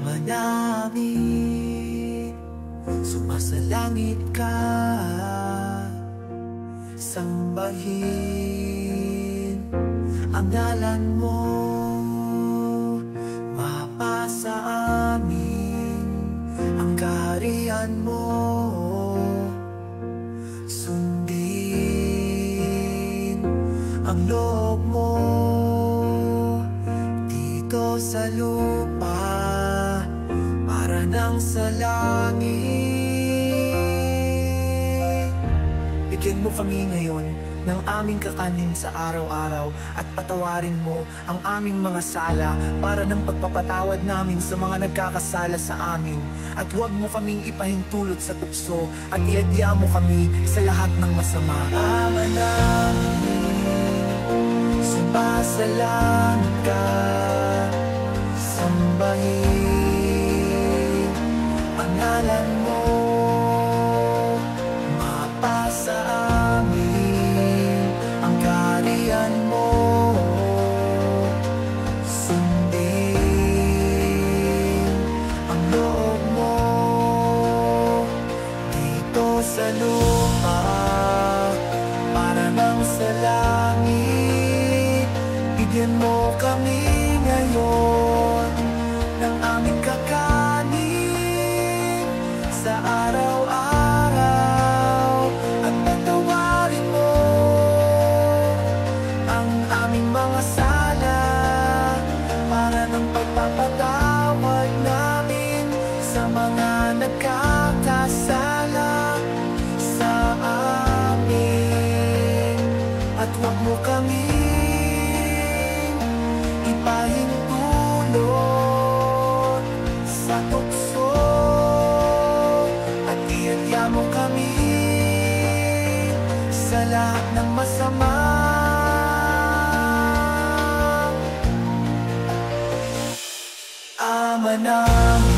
Ama namin, sumasalangit ka, sambahin ang ngalan mo. Mapasa amin ang kaharian mo, sundin ang loob mo dito sa lupa para nang sa langit. Bigyan mo kami ngayon ng aming kakanin sa araw-araw at patawarin mo ang aming mga sala para ng pagpapatawad namin sa mga nagkakasala sa amin. At huwag mo kaming ipahintulot sa tukso at iadya mo kami sa lahat ng masama. Ama namin, sumasalangit ka, sambahin ang ngalan mo. Mapasa amin ang kaharian mo, sundin ang loob mo dito sa lupa para nang sa langit. Bigyan mo kami ngayon ng aming kakanin sa araw-araw at patawarin mo ang aming mga sala para ng pagpapatawad namin sa mga nagkakasala sa amin. At huwag mo kami ipahintulot sa tukso at iadya mo kami sa lahat ng masama. Ama namin,